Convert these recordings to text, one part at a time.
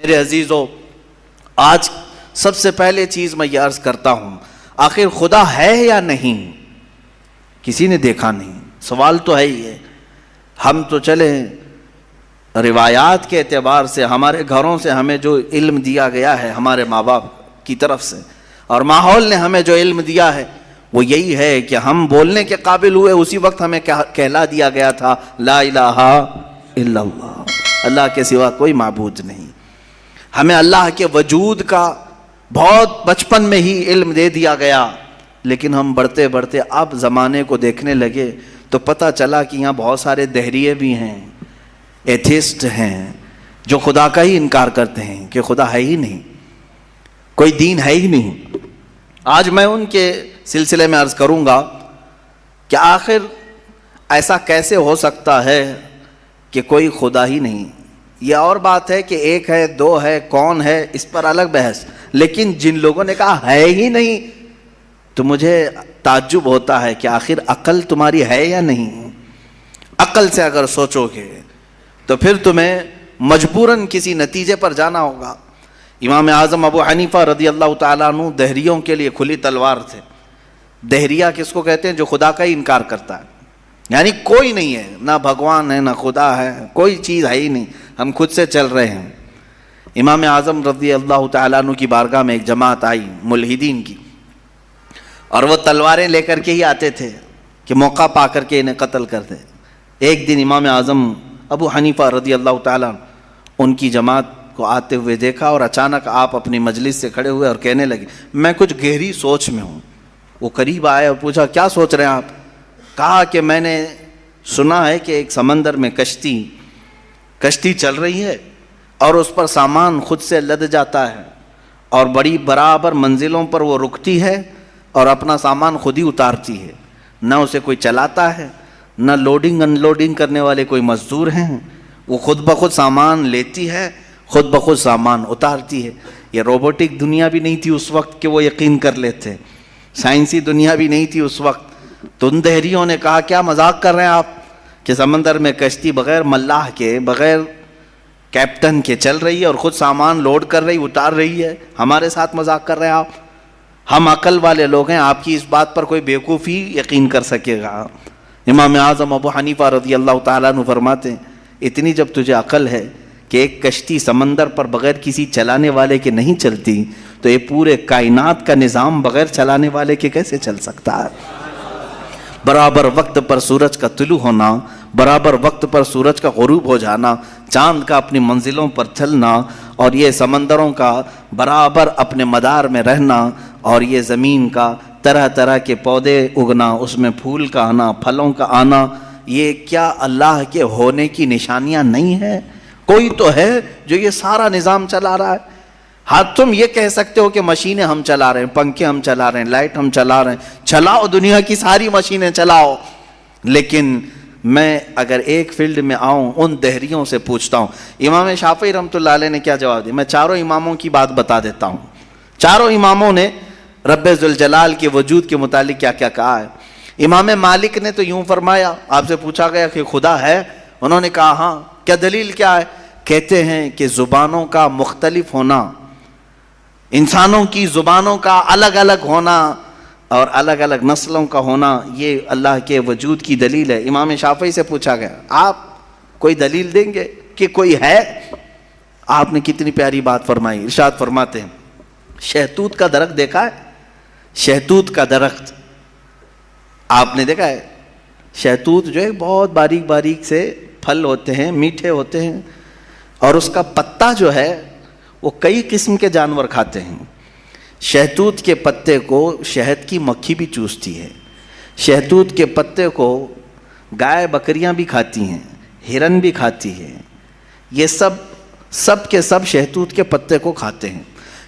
میرے عزیزو، آج سب سے پہلے چیز میں یہ عرض کرتا ہوں، آخر خدا ہے یا نہیں؟ کسی نے دیکھا نہیں، سوال تو ہے ہی ہے۔ ہم تو چلے روایات کے اعتبار سے، ہمارے گھروں سے ہمیں جو علم دیا گیا ہے ہمارے ماں باپ کی طرف سے، اور ماحول نے ہمیں جو علم دیا ہے وہ یہی ہے کہ ہم بولنے کے قابل ہوئے اسی وقت ہمیں کہلا دیا گیا تھا لا الہ الا اللہ، اللہ کے سوا کوئی معبود نہیں۔ ہمیں اللہ کے وجود کا بہت بچپن میں ہی علم دے دیا گیا، لیکن ہم بڑھتے بڑھتے اب زمانے کو دیکھنے لگے تو پتہ چلا کہ یہاں بہت سارے دہریے بھی ہیں، ایتھیسٹ ہیں، جو خدا کا ہی انکار کرتے ہیں کہ خدا ہے ہی نہیں، کوئی دین ہے ہی نہیں۔ آج میں ان کے سلسلے میں عرض کروں گا کہ آخر ایسا کیسے ہو سکتا ہے کہ کوئی خدا ہی نہیں؟ یہ اور بات ہے کہ ایک ہے، دو ہے، کون ہے، اس پر الگ بحث، لیکن جن لوگوں نے کہا ہے ہی نہیں تو مجھے تعجب ہوتا ہے کہ آخر عقل تمہاری ہے یا نہیں؟ عقل سے اگر سوچو گے تو پھر تمہیں مجبوراً کسی نتیجے پر جانا ہوگا۔ امام اعظم ابو حنیفہ رضی اللہ تعالیٰ عنہ دہریوں کے لیے کھلی تلوار تھے۔ دہریہ کس کو کہتے ہیں؟ جو خدا کا ہی انکار کرتا ہے، یعنی کوئی نہیں ہے، نہ بھگوان ہے، نہ خدا ہے، کوئی چیز ہے ہی نہیں، ہم خود سے چل رہے ہیں۔ امام اعظم رضی اللہ تعالیٰ عنہ کی بارگاہ میں ایک جماعت آئی ملحدین کی، اور وہ تلواریں لے کر کے ہی آتے تھے کہ موقع پا کر کے انہیں قتل کر دے۔ ایک دن امام اعظم ابو حنیفہ رضی اللہ تعالیٰ عنہ ان کی جماعت کو آتے ہوئے دیکھا، اور اچانک آپ اپنی مجلس سے کھڑے ہوئے اور کہنے لگے میں کچھ گہری سوچ میں ہوں۔ وہ قریب آئے اور پوچھا کیا سوچ رہے ہیں آپ؟ کہا کہ میں نے سنا ہے کہ ایک سمندر میں کشتی چل رہی ہے اور اس پر سامان خود سے لد جاتا ہے، اور بڑی برابر منزلوں پر وہ رکتی ہے اور اپنا سامان خود ہی اتارتی ہے، نہ اسے کوئی چلاتا ہے، نہ لوڈنگ ان لوڈنگ کرنے والے کوئی مزدور ہیں، وہ خود بخود سامان لیتی ہے، خود بخود سامان اتارتی ہے۔ یہ روبوٹک دنیا بھی نہیں تھی اس وقت کہ وہ یقین کر لیتے، سائنسی دنیا بھی نہیں تھی اس وقت۔ تو ان دہریوں نے کہا کیا مذاق کر رہے ہیں آپ کہ سمندر میں کشتی بغیر ملاح کے، بغیر کیپٹن کے چل رہی ہے اور خود سامان لوڈ کر رہی، اتار رہی ہے، ہمارے ساتھ مذاق کر رہے ہیں آپ؟ ہم عقل والے لوگ ہیں، آپ کی اس بات پر کوئی بیوقوفی یقین کر سکے گا؟ امام اعظم ابو حنیفہ رضی اللہ تعالیٰ عنہ فرماتے ہیں اتنی جب تجھے عقل ہے کہ ایک کشتی سمندر پر بغیر کسی چلانے والے کے نہیں چلتی، تو یہ پورے کائنات کا نظام بغیر چلانے والے کے کیسے چل سکتا ہے؟ برابر وقت پر سورج کا طلوع ہونا، برابر وقت پر سورج کا غروب ہو جانا، چاند کا اپنی منزلوں پر چلنا، اور یہ سمندروں کا برابر اپنے مدار میں رہنا، اور یہ زمین کا طرح طرح کے پودے اگنا، اس میں پھول کا آنا، پھلوں کا آنا، یہ کیا اللہ کے ہونے کی نشانیاں نہیں ہیں؟ کوئی تو ہے جو یہ سارا نظام چلا رہا ہے۔ ہاں تم یہ کہہ سکتے ہو کہ مشینیں ہم چلا رہے ہیں، پنکھے ہم چلا رہے ہیں، لائٹ ہم چلا رہے ہیں، چلاؤ دنیا کی ساری مشینیں چلاؤ، لیکن میں اگر ایک فیلڈ میں آؤں ان دہریوں سے پوچھتا ہوں۔ امام شافعی رحمۃ اللہ علیہ نے کیا جواب دیا؟ میں چاروں اماموں کی بات بتا دیتا ہوں۔ چاروں اماموں نے رب ذوالجلال کے وجود کے متعلق کیا کیا کہا ہے۔ امام مالک نے تو یوں فرمایا، آپ سے پوچھا گیا کہ خدا ہے، انہوں نے کہا ہاں۔ کیا دلیل کیا ہے؟ کہتے ہیں کہ زبانوں کا مختلف ہونا، انسانوں کی زبانوں کا الگ الگ ہونا اور الگ الگ نسلوں کا ہونا، یہ اللہ کے وجود کی دلیل ہے۔ امام شافعی سے پوچھا گیا آپ کوئی دلیل دیں گے کہ کوئی ہے؟ آپ نے کتنی پیاری بات فرمائی، ارشاد فرماتے ہیں شہتوت کا درخت دیکھا ہے؟ شہتوت کا درخت آپ نے دیکھا ہے؟ شہتوت جو ہے بہت باریک باریک سے پھل ہوتے ہیں، میٹھے ہوتے ہیں، اور اس کا پتا جو ہے وہ کئی قسم کے جانور کھاتے ہیں۔ شہتوت کے پتے کو شہد کی مکھی بھی چوستی ہے، شہتوت کے پتے کو گائے بکریاں بھی کھاتی ہیں، ہرن بھی کھاتی ہے، یہ سب کے سب شہتوت کے پتے کو کھاتے ہیں۔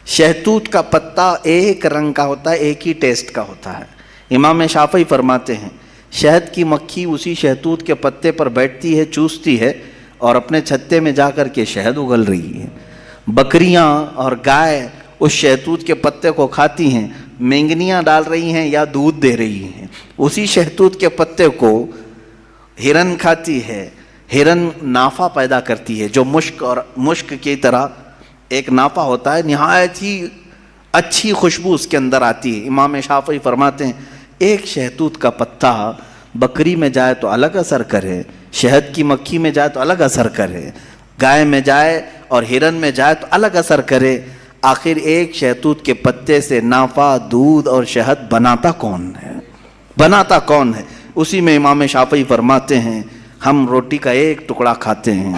شہتوت کا پتا ایک رنگ کا ہوتا ہے، ایک ہی ٹیسٹ کا ہوتا ہے۔ امام شافعی فرماتے ہیں شہد کی مکھی اسی شہتوت کے پتے پر بیٹھتی ہے، چوستی ہے، اور اپنے چھتے میں جا کر کے شہد اگل رہی ہے۔ بکریاں اور گائے اس شہتوت کے پتے کو کھاتی ہیں، مینگنیاں ڈال رہی ہیں یا دودھ دے رہی ہیں۔ اسی شہتوت کے پتے کو ہرن کھاتی ہے، ہرن نافع پیدا کرتی ہے جو مشک کی طرح ایک ناپا ہوتا ہے, نہایت ہی اچھی خوشبو اس کے اندر آتی ہے. امام شافعی فرماتے ہیں ایک شہتوت کا پتا بکری میں جائے تو الگ اثر کرے, شہد کی مکھی میں جائے تو الگ اثر کرے, گائے میں جائے اور ہرن میں جائے تو الگ اثر کرے, آخر ایک شہتوت کے پتے سے نافع, دودھ اور شہد بناتا کون ہے؟ بناتا کون ہے؟ اسی میں امام شافعی فرماتے ہیں ہم روٹی کا ایک ٹکڑا کھاتے ہیں,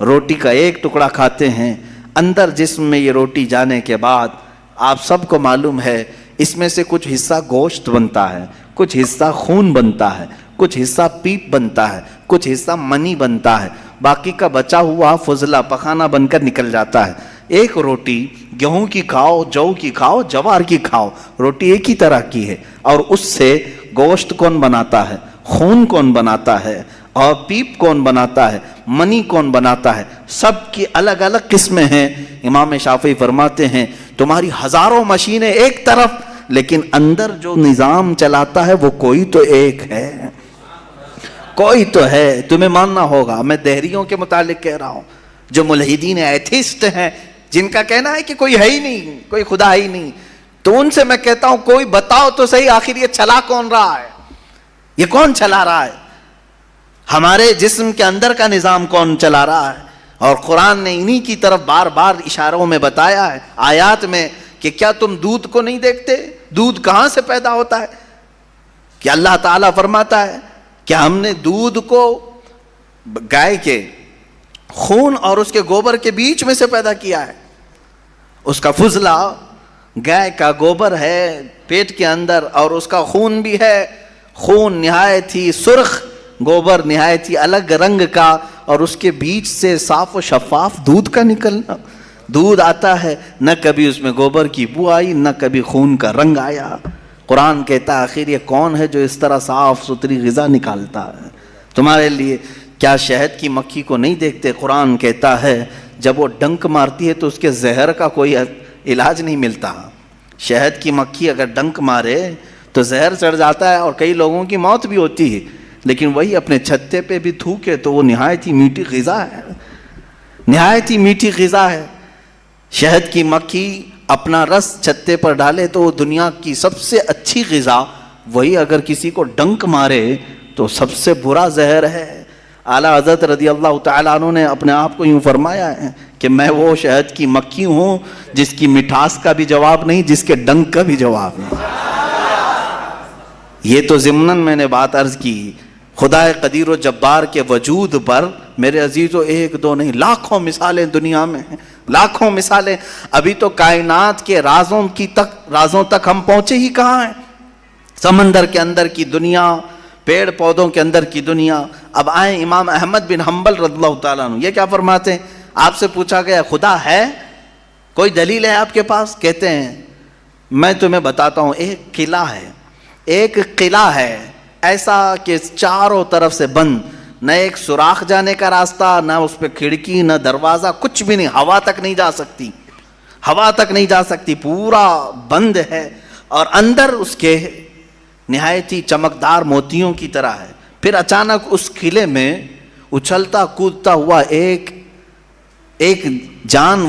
روٹی کا ایک ٹکڑا کھاتے ہیں, اندر جسم میں یہ روٹی جانے کے بعد آپ سب کو معلوم ہے اس میں سے کچھ حصہ گوشت بنتا ہے, کچھ حصہ خون بنتا ہے, کچھ حصہ پیپ بنتا ہے, کچھ حصہ منی بنتا ہے, باقی کا بچا ہوا فضلہ پخانہ بن کر نکل جاتا ہے. ایک روٹی گیہوں کی کھاؤ, جو کی کھاؤ, جوار کی کھاؤ, روٹی ایک ہی طرح کی ہے, اور اس سے گوشت کون بناتا ہے, خون کون بناتا ہے, اور پیپ کون بناتا ہے, منی کون بناتا ہے, سب کی الگ الگ قسمیں ہیں. امام شافعی فرماتے ہیں تمہاری ہزاروں مشینیں ایک طرف, لیکن اندر جو نظام چلاتا ہے وہ کوئی تو ایک ہے, کوئی تو ہے. تمہیں ماننا ہوگا. میں دہریوں کے متعلق کہہ رہا ہوں, جو ملحدین ایتھیسٹ ہیں, جن کا کہنا ہے کہ کوئی ہے ہی نہیں, کوئی خدا ہی نہیں, تو ان سے میں کہتا ہوں کوئی بتاؤ تو صحیح آخر یہ چلا کون رہا ہے, یہ کون چلا رہا ہے, ہمارے جسم کے اندر کا نظام کون چلا رہا ہے؟ اور قرآن نے انہی کی طرف بار بار اشاروں میں بتایا ہے, آیات میں, کہ کیا تم دودھ کو نہیں دیکھتے؟ دودھ کہاں سے پیدا ہوتا ہے؟ کہ اللہ تعالیٰ فرماتا ہے کہ ہم نے دودھ کو گائے کے خون اور اس کے گوبر کے بیچ میں سے پیدا کیا ہے. اس کا فضلہ گائے کا گوبر ہے پیٹ کے اندر, اور اس کا خون بھی ہے, خون نہایت ہی سرخ, گوبر نہایت ہی الگ رنگ کا, اور اس کے بیچ سے صاف و شفاف دودھ کا نکلنا. دودھ آتا ہے, نہ کبھی اس میں گوبر کی بو آئی, نہ کبھی خون کا رنگ آیا. قرآن کہتا ہے آخر یہ کون ہے جو اس طرح صاف ستھری غذا نکالتا ہے تمہارے لیے؟ کیا شہد کی مکھی کو نہیں دیکھتے؟ قرآن کہتا ہے جب وہ ڈنک مارتی ہے تو اس کے زہر کا کوئی علاج نہیں ملتا. شہد کی مکھی اگر ڈنک مارے تو زہر چڑھ جاتا ہے اور کئی لوگوں کی موت بھی ہوتی ہے, لیکن وہی اپنے چھتے پہ بھی تھوکے تو وہ نہایت ہی میٹھی غذا ہے, نہایت ہی میٹھی غذا ہے. شہد کی مکھی اپنا رس چھتے پر ڈالے تو وہ دنیا کی سب سے اچھی غذا, وہی اگر کسی کو ڈنک مارے تو سب سے برا زہر ہے. اعلیٰ حضرت رضی اللہ تعالیٰ عنہ نے اپنے آپ کو یوں فرمایا ہے کہ میں وہ شہد کی مکھی ہوں جس کی مٹھاس کا بھی جواب نہیں, جس کے ڈنک کا بھی جواب نہیں. یہ تو ضمناً میں نے بات عرض کی. خدا قدیر و جبار کے وجود پر میرے عزیزو ایک دو نہیں, لاکھوں مثالیں دنیا میں ہیں, لاکھوں مثالیں. ابھی تو کائنات کے رازوں تک ہم پہنچے ہی کہاں ہیں. سمندر کے اندر کی دنیا, پیڑ پودوں کے اندر کی دنیا. اب آئیں امام احمد بن حنبل رضی اللہ تعالیٰ عنہ, یہ کیا فرماتے ہیں؟ آپ سے پوچھا گیا خدا ہے, کوئی دلیل ہے آپ کے پاس؟ کہتے ہیں میں تمہیں بتاتا ہوں, ایک قلعہ ہے, ایک قلعہ ہے ایسا کہ چاروں طرف سے بند, نہ ایک سوراخ جانے کا راستہ, نہ اس پہ کھڑکی, نہ دروازہ, کچھ بھی نہیں, ہوا تک نہیں جا سکتی, ہوا تک نہیں جا سکتی, پورا بند ہے, اور اندر اس کے نہایت ہی چمکدار موتیوں کی طرح ہے. پھر اچانک اس قلعے میں اچھلتا کودتا ہوا ایک جان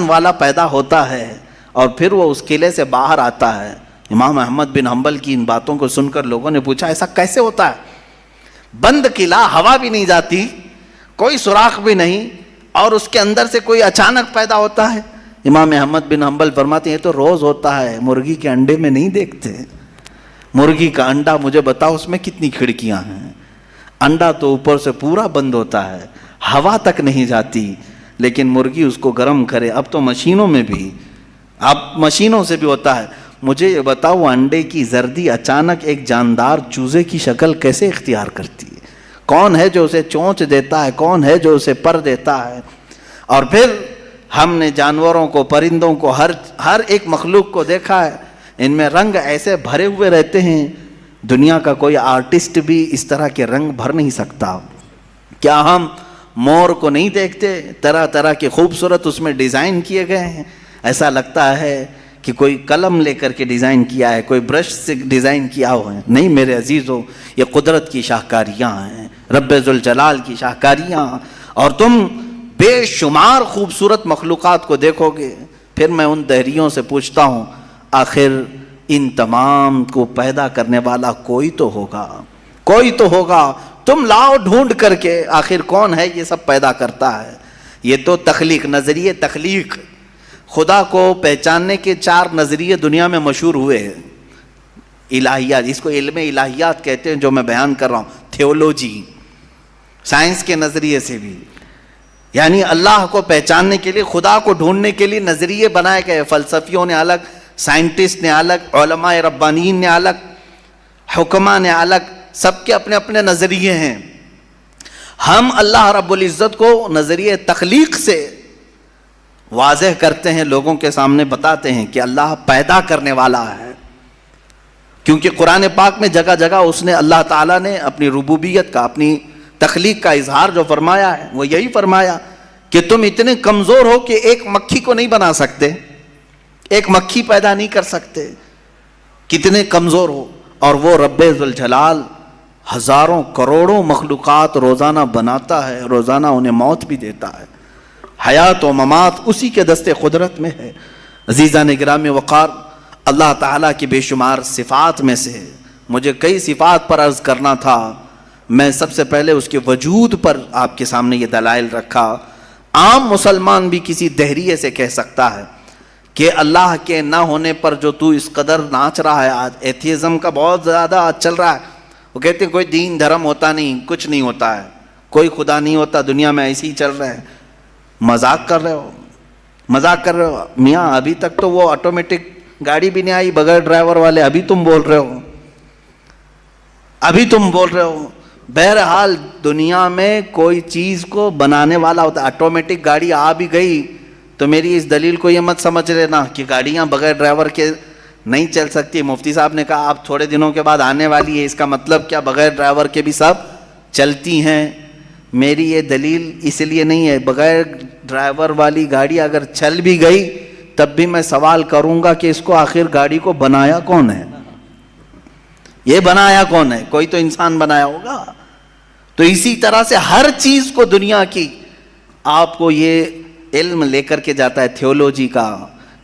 والا پیدا ہوتا ہے, اور پھر وہ اس قلعے سے باہر آتا ہے. امام احمد بن حنبل کی ان باتوں کو سن کر لوگوں نے پوچھا ایسا کیسے ہوتا ہے؟ بند قلعہ, ہوا بھی نہیں جاتی, کوئی سوراخ بھی نہیں, اور اس کے اندر سے کوئی اچانک پیدا ہوتا ہے. امام احمد بن حنبل فرماتے ہیں یہ تو روز ہوتا ہے, مرغی کے انڈے میں نہیں دیکھتے. مرغی کا انڈا مجھے بتاؤ اس میں کتنی کھڑکیاں ہیں, انڈا تو اوپر سے پورا بند ہوتا ہے, ہوا تک نہیں جاتی, لیکن مرغی اس کو گرم کرے. اب تو مشینوں میں بھی, اب مشینوں سے بھی ہوتا ہے. مجھے یہ بتاؤ وہ انڈے کی زردی اچانک ایک جاندار چوزے کی شکل کیسے اختیار کرتی ہے؟ کون ہے جو اسے چونچ دیتا ہے؟ کون ہے جو اسے پر دیتا ہے؟ اور پھر ہم نے جانوروں کو, پرندوں کو, ہر ایک مخلوق کو دیکھا ہے, ان میں رنگ ایسے بھرے ہوئے رہتے ہیں, دنیا کا کوئی آرٹسٹ بھی اس طرح کے رنگ بھر نہیں سکتا. کیا ہم مور کو نہیں دیکھتے؟ طرح طرح کے خوبصورت اس میں ڈیزائن کیے گئے ہیں, ایسا لگتا ہے کہ کوئی قلم لے کر کے ڈیزائن کیا ہے, کوئی برش سے ڈیزائن کیا ہوا ہے. نہیں میرے عزیزو, یہ قدرت کی شاہکاریاں ہیں, رب ذوالجلال کی شاہکاریاں. اور تم بے شمار خوبصورت مخلوقات کو دیکھو گے. پھر میں ان دہریوں سے پوچھتا ہوں آخر ان تمام کو پیدا کرنے والا کوئی تو ہوگا, کوئی تو ہوگا. تم لاؤ ڈھونڈ کر کے آخر کون ہے یہ سب پیدا کرتا ہے. یہ تو تخلیق, نظریے تخلیق. خدا کو پہچاننے کے 4 نظریے دنیا میں مشہور ہوئے ہیں. الہیات, اس کو علم الہیات کہتے ہیں جو میں بیان کر رہا ہوں. تھیولوجی, سائنس کے نظریے سے بھی, یعنی اللہ کو پہچاننے کے لیے, خدا کو ڈھونڈنے کے لیے نظریے بنائے گئے. فلسفیوں نے الگ, سائنٹسٹ نے الگ, علماء ربانیین نے الگ, حکماء نے الگ, سب کے اپنے اپنے نظریے ہیں. ہم اللہ رب العزت کو نظریے تخلیق سے واضح کرتے ہیں, لوگوں کے سامنے بتاتے ہیں کہ اللہ پیدا کرنے والا ہے. کیونکہ قرآن پاک میں جگہ جگہ اس نے, اللہ تعالیٰ نے اپنی ربوبیت کا, اپنی تخلیق کا اظہار جو فرمایا ہے وہ یہی فرمایا کہ تم اتنے کمزور ہو کہ ایک مکھی کو نہیں بنا سکتے, ایک مکھی پیدا نہیں کر سکتے, کتنے کمزور ہو. اور وہ رب ذوالجلال ہزاروں کروڑوں مخلوقات روزانہ بناتا ہے, روزانہ انہیں موت بھی دیتا ہے. حیات و ممات اسی کے دست قدرت میں ہے. عزیزان گرامی وقار, اللہ تعالیٰ کی بے شمار صفات میں سے مجھے کئی صفات پر عرض کرنا تھا. میں سب سے پہلے اس کے وجود پر آپ کے سامنے یہ دلائل رکھا. عام مسلمان بھی کسی دہریے سے کہہ سکتا ہے کہ اللہ کے نہ ہونے پر جو تو اس قدر ناچ رہا ہے, آج ایتھیزم کا بہت زیادہ آج چل رہا ہے. وہ کہتے ہیں کوئی دین دھرم ہوتا نہیں, کچھ نہیں ہوتا ہے, کوئی خدا نہیں ہوتا, دنیا میں ایسے ہی چل رہا ہے. مذاق کر رہے ہو, مذاق کر رہے ہو میاں. ابھی تک تو وہ آٹومیٹک گاڑی بھی نہیں آئی بغیر ڈرائیور والے, ابھی تم بول رہے ہو, ابھی تم بول رہے ہو. بہرحال دنیا میں کوئی چیز کو بنانے والا ہوتا ہے. آٹومیٹک گاڑی آ بھی گئی تو میری اس دلیل کو یہ مت سمجھ لینا کہ گاڑیاں بغیر ڈرائیور کے نہیں چل سکتی. مفتی صاحب نے کہا آپ تھوڑے دنوں کے بعد آنے والی ہے, اس کا مطلب کیا بغیر ڈرائیور کے بھی سب چلتی ہیں. میری یہ دلیل اس لیے نہیں ہے. بغیر ڈرائیور والی گاڑی اگر چل بھی گئی تب بھی میں سوال کروں گا کہ اس کو آخر گاڑی کو بنایا کون ہے, یہ بنایا کون ہے؟ کوئی تو انسان بنایا ہوگا. تو اسی طرح سے ہر چیز کو دنیا کی آپ کو یہ علم لے کر کے جاتا ہے تھیولوجی کا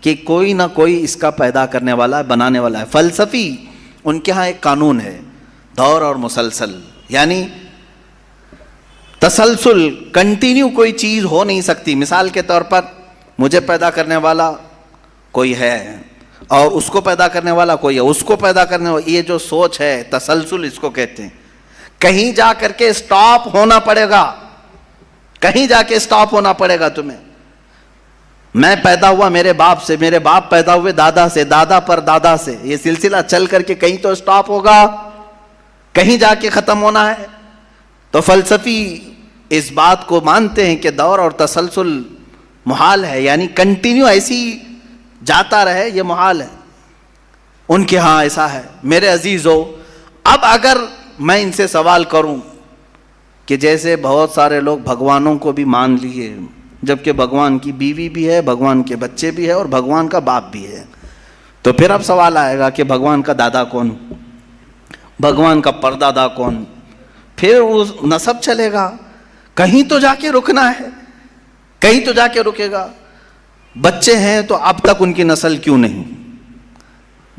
کہ کوئی نہ کوئی اس کا پیدا کرنے والا ہے, بنانے والا ہے. فلسفی ان کے ہاں ایک قانون ہے, دور اور مسلسل, یعنی تسلسل, کنٹینیو کوئی چیز ہو نہیں سکتی. مثال کے طور پر مجھے پیدا کرنے والا کوئی ہے اور اس کو پیدا کرنے والا کوئی ہے, اس کو پیدا کرنے والا, یہ جو سوچ ہے تسلسل اس کو کہتے ہیں. کہیں جا کر کے سٹاپ ہونا پڑے گا, کہیں جا کے سٹاپ ہونا پڑے گا تمہیں. میں پیدا ہوا میرے باپ سے, میرے باپ پیدا ہوئے دادا سے, دادا پر دادا سے, یہ سلسلہ چل کر کے کہیں تو سٹاپ ہوگا, کہیں جا کے ختم ہونا ہے. تو فلسفی اس بات کو مانتے ہیں کہ دور اور تسلسل محال ہے, یعنی کنٹینیو ایسی جاتا رہے یہ محال ہے. ان کے ہاں ایسا ہے. میرے عزیزو, اب اگر میں ان سے سوال کروں کہ جیسے بہت سارے لوگ بھگوانوں کو بھی مان لیے, جبکہ بھگوان کی بیوی بھی ہے, بھگوان کے بچے بھی ہے اور بھگوان کا باپ بھی ہے, تو پھر اب سوال آئے گا کہ بھگوان کا دادا کون, بھگوان کا پردادا کون, پھر وہ نسب چلے گا. کہیں تو جا کے رکنا ہے, کہیں تو جا کے رکے گا. بچے ہیں تو اب تک ان کی نسل کیوں نہیں؟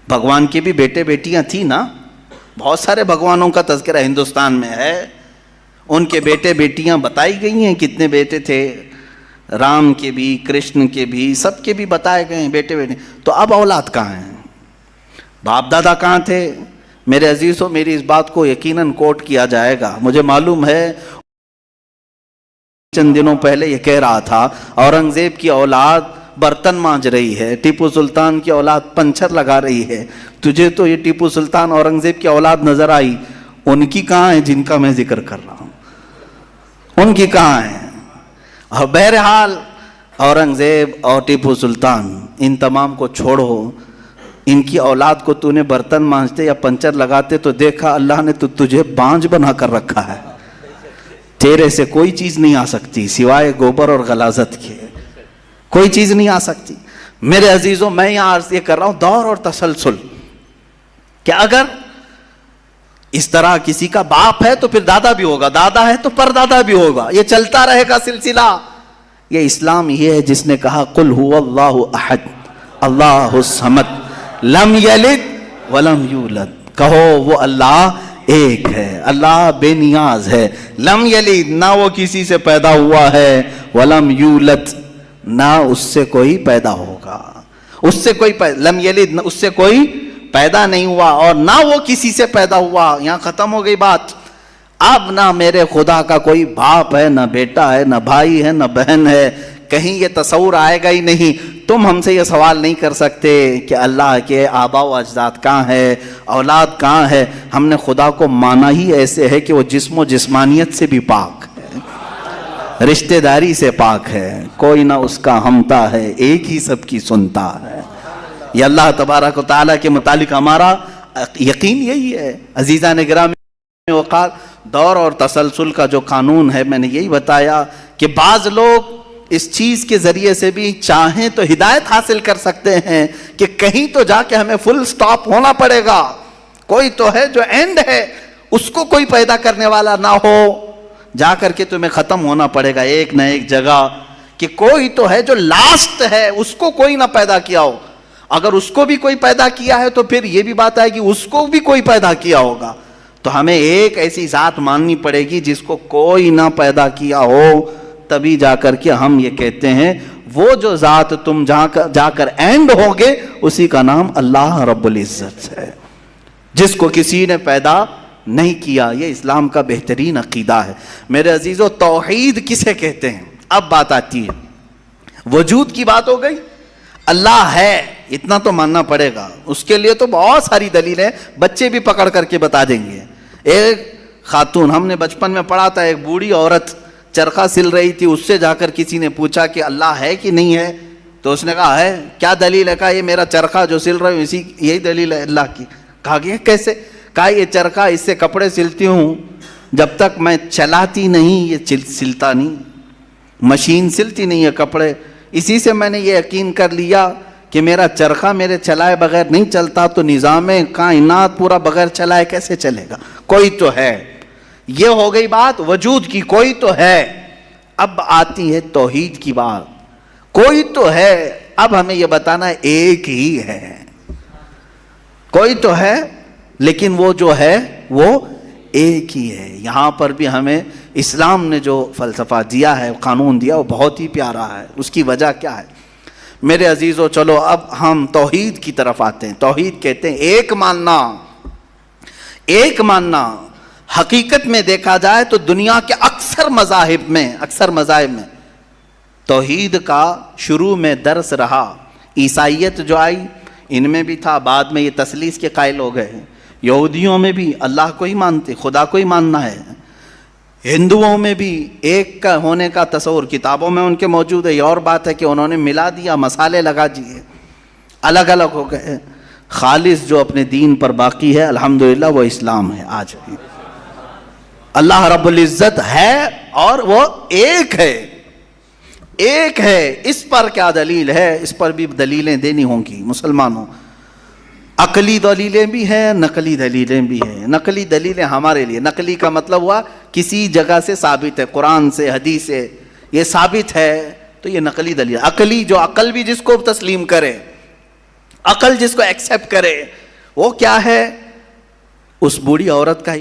بھگوان کے بھی بیٹے بیٹیاں تھیں نا, بہت سارے بھگوانوں کا تذکرہ ہندوستان میں ہے, ان کے بیٹے بیٹیاں بتائی گئی ہیں, کتنے بیٹے تھے, رام کے بھی, کرشن کے بھی, سب کے بھی بتائے گئے ہیں بیٹے بیٹے. تو اب اولاد کہاں ہیں؟ باپ دادا کہاں تھے؟ میرے عزیزوں, میری اس بات کو یقیناً کوٹ کیا جائے گا. مجھے معلوم ہے چند دنوں پہلے یہ کہہ رہا تھا اورنگزیب کی اولاد برتن مانج رہی ہے, ٹیپو سلطان کی اولاد پنچر لگا رہی ہے. تجھے تو یہ ٹیپو سلطان اورنگزیب کی اولاد نظر آئی, ان کی کہاں ہے جن کا میں ذکر کر رہا ہوں؟ ان کی کہاں ہے؟ اور بہرحال اورنگزیب اور ٹیپو سلطان ان تمام کو چھوڑو, ان کی اولاد کو تو نے برتن مانجتے یا پنچر لگاتے تو دیکھا اللہ نے تو تجھے بانج بنا کر رکھا ہے. تیرے سے کوئی چیز نہیں آ سکتی سوائے گوبر اور غلاظت کے, کوئی چیز نہیں آ سکتی. میرے عزیزوں, میں یہاں عرض یہ کر رہا ہوں دور اور تسلسل, کہ اگر اس طرح کسی کا باپ ہے تو پھر دادا بھی ہوگا, دادا ہے تو پردادا بھی ہوگا, یہ چلتا رہے گا سلسلہ. یہ اسلام یہ ہے جس نے کہا قل هو اللہ احد اللہ الصمد لم یلد ولم یولد، کہو وہ اللہ ایک ہے، اللہ بے نیاز ہے، لم یلد نہ وہ کسی سے پیدا ہوا ہے، ولم یولد نہ اس سے کوئی پیدا ہوگا، اس سے کوئی لم یلد اس سے کوئی پیدا نہیں ہوا اور نہ وہ کسی سے پیدا ہوا۔ یہاں ختم ہو گئی بات۔ اب نہ میرے خدا کا کوئی باپ ہے، نہ بیٹا ہے، نہ بھائی ہے، نہ بہن ہے، کہیں یہ تصور آئے گا ہی نہیں۔ تم ہم سے یہ سوال نہیں کر سکتے کہ اللہ کے آباء و اجداد کہاں ہے، اولاد کہاں ہے۔ ہم نے خدا کو مانا ہی ایسے ہے کہ وہ جسم و جسمانیت سے بھی پاک ہے، رشتہ داری سے پاک ہے، کوئی نہ اس کا ہمتا ہے، ایک ہی سب کی سنتا ہے۔ یہ اللہ تبارک و تعالیٰ کے متعلق ہمارا یقین یہی ہے۔ عزیزان گرامی وقار، دور اور تسلسل کا جو قانون ہے، میں نے یہی بتایا کہ بعض لوگ اس چیز کے ذریعے سے بھی چاہیں تو ہدایت حاصل کر سکتے ہیں کہ کہیں تو جا کے ہمیں فل سٹاپ ہونا پڑے گا، کوئی تو ہے جو اینڈ ہے، اس کو کوئی پیدا کرنے والا نہ ہو، جا کر کے تمہیں ختم ہونا پڑے گا ایک نہ ایک جگہ، کہ کوئی تو ہے جو لاسٹ ہے، اس کو کوئی نہ پیدا کیا ہو۔ اگر اس کو بھی کوئی پیدا کیا ہے تو پھر یہ بھی بات ہے کہ اس کو بھی کوئی پیدا کیا ہوگا۔ تو ہمیں ایک ایسی ذات ماننی پڑے گی جس کو کوئی نہ پیدا کیا ہو، تبھی جا کر کے ہم یہ کہتے ہیں وہ جو ذات تم جا کر اینڈ ہوگے اسی کا نام اللہ رب العزت ہے، جس کو کسی نے پیدا نہیں کیا۔ یہ اسلام کا بہترین عقیدہ ہے۔ میرے عزیزو، توحید کسے کہتے ہیں؟ اب بات آتی ہے، وجود کی بات ہو گئی، اللہ ہے اتنا تو ماننا پڑے گا، اس کے لیے تو بہت ساری دلیلیں بچے بھی پکڑ کر کے بتا دیں گے۔ ایک خاتون، ہم نے بچپن میں پڑھا تھا، ایک بوڑھی عورت چرخہ سل رہی تھی، اس سے جا کر کسی نے پوچھا کہ اللہ ہے کہ نہیں ہے، تو اس نے کہا ہے۔ کیا دلیل ہے؟ کہا یہ میرا چرخہ جو سل رہا ہوں اسی یہی دلیل ہے اللہ کی۔ کہا کہ کیسے؟ کہا یہ چرخہ، اس سے کپڑے سلتی ہوں، جب تک میں چلاتی نہیں یہ سلتا نہیں، مشین سلتی نہیں ہے کپڑے، اسی سے میں نے یہ یقین کر لیا کہ میرا چرخہ میرے چلائے بغیر نہیں چلتا، تو نظام کائنات پورا بغیر چلائے کیسے چلے گا؟ کوئی تو ہے۔ یہ ہو گئی بات وجود کی، کوئی تو ہے۔ اب آتی ہے توحید کی بات، کوئی تو ہے، اب ہمیں یہ بتانا ہے ایک ہی ہے۔ کوئی تو ہے لیکن وہ جو ہے وہ ایک ہی ہے۔ یہاں پر بھی ہمیں اسلام نے جو فلسفہ دیا ہے، قانون دیا، وہ بہت ہی پیارا ہے۔ اس کی وجہ کیا ہے میرے عزیزو؟ چلو اب ہم توحید کی طرف آتے ہیں۔ توحید کہتے ہیں ایک ماننا، ایک ماننا۔ حقیقت میں دیکھا جائے تو دنیا کے اکثر مذاہب میں توحید کا شروع میں درس رہا۔ عیسائیت جو آئی ان میں بھی تھا، بعد میں یہ تثلیث کے قائل ہو گئے۔ یہودیوں میں بھی اللہ کو ہی مانتے، خدا کو ہی ماننا ہے۔ ہندوؤں میں بھی ایک کا ہونے کا تصور کتابوں میں ان کے موجود ہے۔ یہ اور بات ہے کہ انہوں نے ملا دیا، مسالے لگا دیے، الگ الگ ہو گئے۔ خالص جو اپنے دین پر باقی ہے الحمدللہ وہ اسلام ہے آج بھی۔ اللہ رب العزت ہے اور وہ ایک ہے، ایک ہے۔ اس پر کیا دلیل ہے؟ اس پر بھی دلیلیں دینی ہوں گی مسلمانوں۔ عقلی دلیلیں بھی ہیں، نقلی دلیلیں بھی ہیں۔ نقلی دلیلیں ہمارے لیے، نقلی کا مطلب ہوا کسی جگہ سے ثابت ہے، قرآن سے، حدیث سے یہ ثابت ہے تو یہ نقلی دلیل۔ عقلی جو عقل بھی جس کو تسلیم کرے، عقل جس کو ایکسیپٹ کرے، وہ کیا ہے؟ اس بوڑھی عورت کا ہی